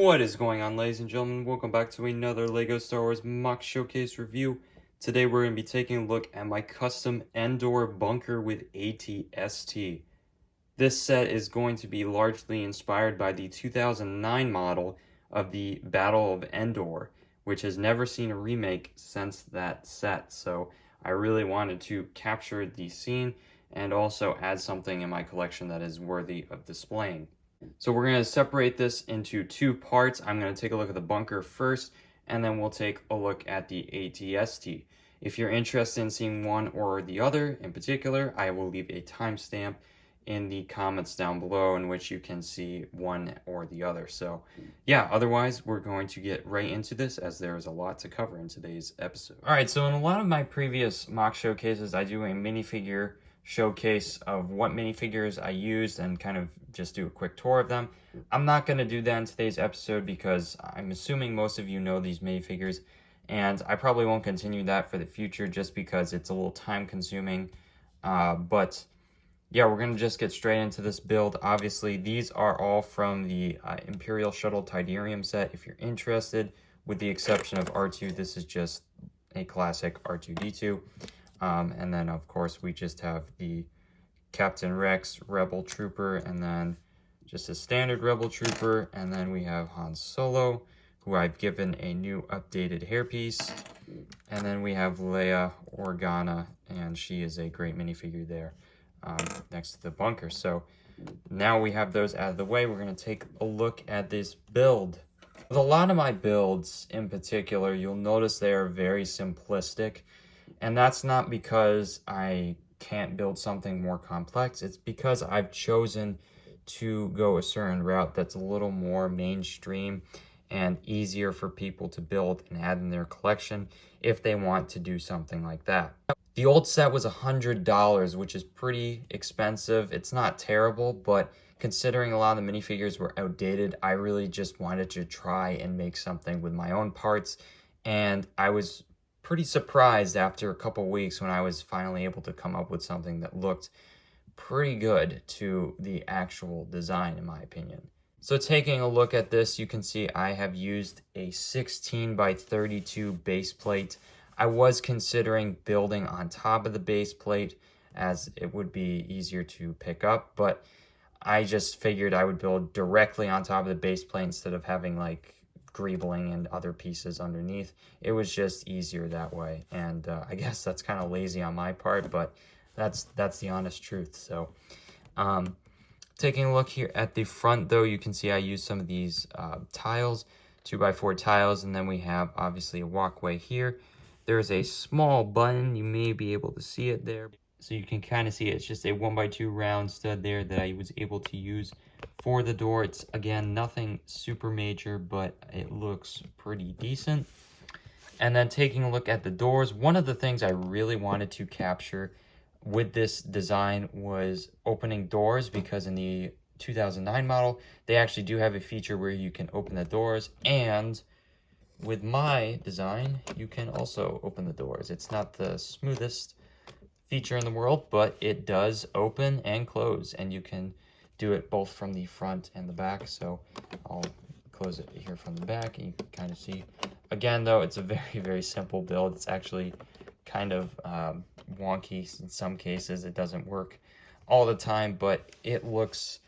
What is going on, ladies and gentlemen? Welcome back to another LEGO Star Wars MOC Showcase review. Today we're going to be taking a look at my custom Endor Bunker with Atst. This set is going to be largely inspired by the 2009 model of the Battle of Endor, which has never seen a remake since that set. So I really wanted to capture the scene and also add something in my collection that is worthy of displaying. So we're going to separate this into two parts. I'm going to take a look at the bunker first, and then we'll take a look at the Atst. If you're interested in seeing one or the other in particular, I will leave a timestamp in the comments down below in which you can see one or the other. So yeah, otherwise we're going to get right into this as there is a lot to cover in today's episode. Alright, so in a lot of my previous MOC showcases, I do a minifigure showcase of what minifigures I used and kind of just do a quick tour of them. I'm not going to do that in today's episode because I'm assuming most of you know these minifigures, and I probably won't continue that for the future just because it's a little time consuming. But yeah, we're going to just get straight into this build. Obviously, these are all from the Imperial Shuttle Tidarium set if you're interested, with the exception of R2. This is just a classic R2-D2. And then, of course, we just have the Captain Rex Rebel Trooper, and then just a standard Rebel Trooper, and then we have Han Solo, who I've given a new updated hairpiece, and then we have Leia Organa, and she is a great minifigure there next to the bunker. So now we have those out of the way, we're going to take a look at this build. With a lot of my builds in particular, you'll notice they are very simplistic. And that's not because I can't build something more complex. It's because I've chosen to go a certain route that's a little more mainstream and easier for people to build and add in their collection if they want to do something like that. The old set was $100, which is pretty expensive. It's not terrible, but considering a lot of the minifigures were outdated, I really just wanted to try and make something with my own parts. And I was pretty surprised after a couple weeks when I was finally able to come up with something that looked pretty good to the actual design, in my opinion. So taking a look at this, you can see I have used a 16 by 32 base plate. I was considering building on top of the base plate as it would be easier to pick up, but I just figured I would build directly on top of the base plate instead of having like greebling and other pieces underneath. It was just easier that way, and I guess that's kind of lazy on my part, but that's the honest truth. So taking a look here at the front though, you can see I used some of these tiles, 2x4 tiles, and then we have obviously a walkway here. There's a small button, you may be able to see it there, so you can kind of see it's just a 1x2 round stud there that I was able to use for the door. It's, again, nothing super major, but it looks pretty decent. And then taking a look at the doors, one of the things I really wanted to capture with this design was opening doors, because in the 2009 model, they actually do have a feature where you can open the doors, and with my design, you can also open the doors. It's not the smoothest feature in the world, but it does open and close, and you can do it both from the front and the back. So I'll close it here from the back, and you can kind of see. Again, though, it's a very, very simple build. It's actually kind of wonky in some cases. It doesn't work all the time, but it looks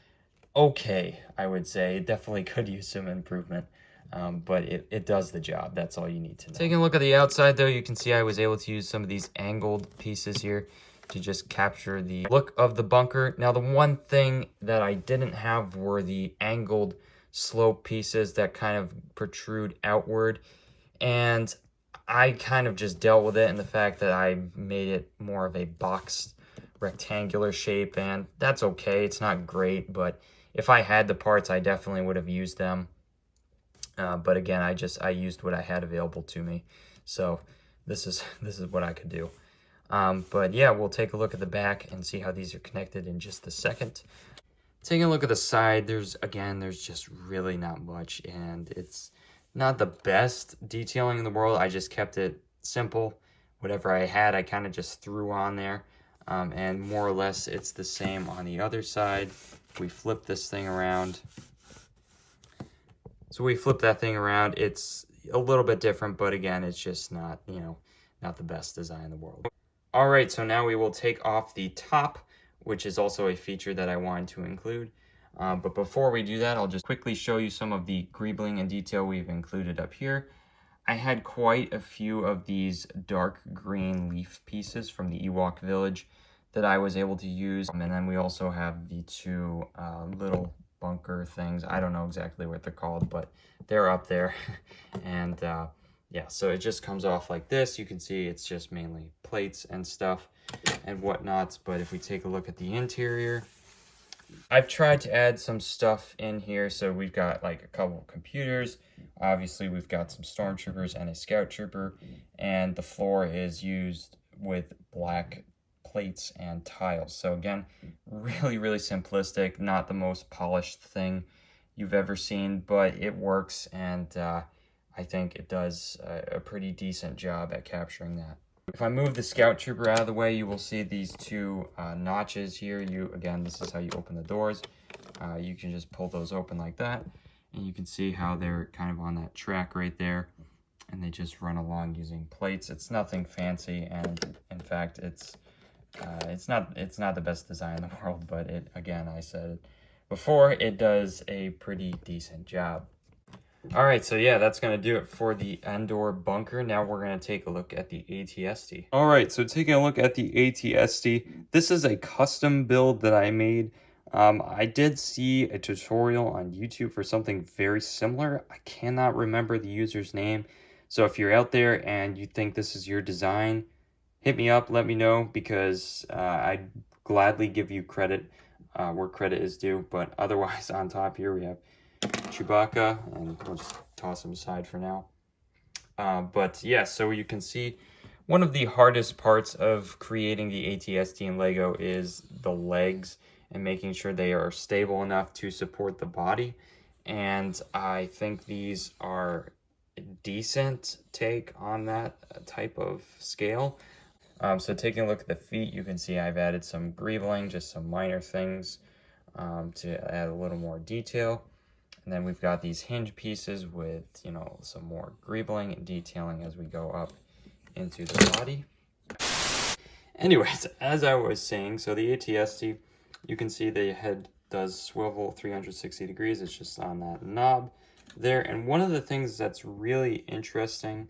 okay, I would say. It definitely could use some improvement, but it does the job. That's all you need to know. Taking a look at the outside, though, you can see I was able to use some of these angled pieces here to just capture the look of the bunker. Now, the one thing that I didn't have were the angled slope pieces that kind of protrude outward, and I kind of just dealt with it in the fact that I made it more of a boxed rectangular shape, and that's okay. It's not great, but if I had the parts, I definitely would have used them. But again, I used what I had available to me, so this is what I could do. But yeah, we'll take a look at the back and see how these are connected in just a second. Taking a look at the side, there's just really not much, and it's not the best detailing in the world. I just kept it simple. Whatever I had, I kind of just threw on there, and more or less it's the same on the other side. If we flip this thing around, So we flip that thing around. It's a little bit different, but again, it's just not, not the best design in the world. All right, so now we will take off the top, which is also a feature that I wanted to include. But before we do that, I'll just quickly show you some of the greebling and detail we've included up here. I had quite a few of these dark green leaf pieces from the Ewok village that I was able to use. And then we also have the two little bunker things. I don't know exactly what they're called, but they're up there. And yeah, so it just comes off like this. You can see it's just mainly plates and stuff and whatnot. But if we take a look at the interior, I've tried to add some stuff in here. So we've got like a couple of computers. Obviously, we've got some stormtroopers and a scout trooper. And the floor is used with black plates and tiles. So again, really, really simplistic. Not the most polished thing you've ever seen, but it works. And I think it does a pretty decent job at capturing that. If I move the scout trooper out of the way, you will see these two notches here. Again, this is how you open the doors. You can just pull those open like that, and you can see how they're kind of on that track right there, and they just run along using plates. It's nothing fancy, and in fact, it's not the best design in the world, but again, I said it before, it does a pretty decent job. All right, so yeah, that's going to do it for the Endor Bunker. Now we're going to take a look at the ATST. All right, so taking a look at the ATST, this is a custom build that I made. I did see a tutorial on YouTube for something very similar. I cannot remember the user's name. So if you're out there and you think this is your design, hit me up, let me know, because I'd gladly give you credit where credit is due. But otherwise, on top here we have Chewbacca, and we'll just toss him aside for now. But yeah, so you can see one of the hardest parts of creating the ATST in Lego is the legs and making sure they are stable enough to support the body. And I think these are a decent take on that type of scale. So taking a look at the feet, you can see I've added some greebling, just some minor things to add a little more detail. And then we've got these hinge pieces with, some more greebling and detailing as we go up into the body. Anyways, as I was saying, so the ATST, you can see the head does swivel 360 degrees. It's just on that knob there. And one of the things that's really interesting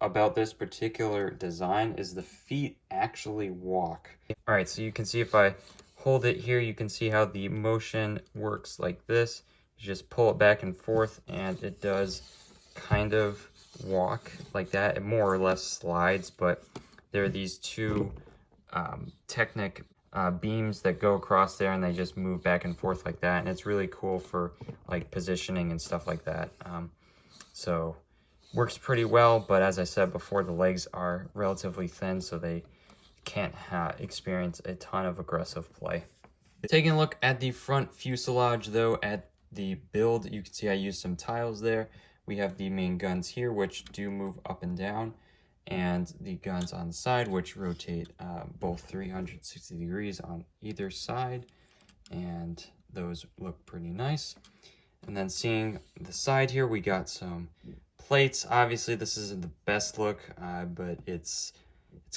about this particular design is the feet actually walk. All right, so you can see if I hold it here, you can see how the motion works like this. You just pull it back and forth, and it does kind of walk like that. It more or less slides, but there are these two Technic beams that go across there, and they just move back and forth like that. And it's really cool for like positioning and stuff like that. So works pretty well, but as I said before, the legs are relatively thin, so they can't experience a ton of aggressive play. Taking a look at the front fuselage, though, at the build, you can see I used some tiles there. We have the main guns here, which do move up and down, and the guns on the side, which rotate both 360 degrees on either side, and those look pretty nice. And then seeing the side here, we got some plates. Obviously, this isn't the best look, but it's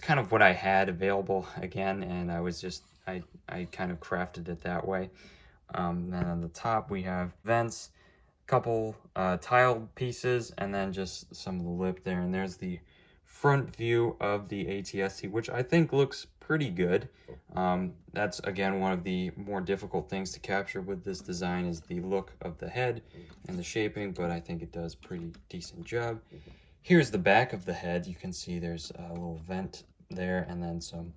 kind of what I had available again, and I kind of crafted it that way. Then on the top, we have vents, a couple tiled pieces, and then just some of the lip there. And there's the front view of the ATST, which I think looks pretty good. That's, again, one of the more difficult things to capture with this design is the look of the head and the shaping, but I think it does a pretty decent job. Here's the back of the head. You can see there's a little vent there, and then some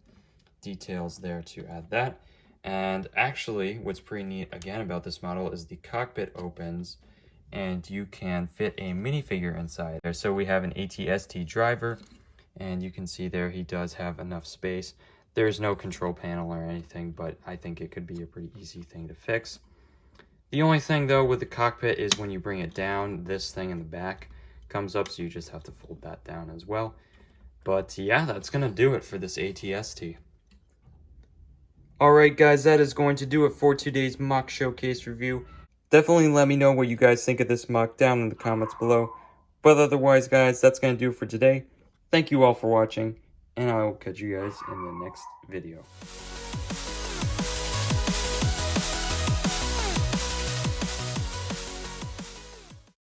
details there to add that. And actually, what's pretty neat again about this model is the cockpit opens and you can fit a minifigure inside there. So we have an Atst Driver, and you can see there he does have enough space. There's no control panel or anything, but I think it could be a pretty easy thing to fix. The only thing though with the cockpit is when you bring it down, this thing in the back comes up, so you just have to fold that down as well. But yeah, that's gonna do it for this ATST. Alright guys, that is going to do it for today's MOC Showcase review. Definitely let me know what you guys think of this MOC down in the comments below. But otherwise, guys, that's going to do it for today. Thank you all for watching, and I will catch you guys in the next video.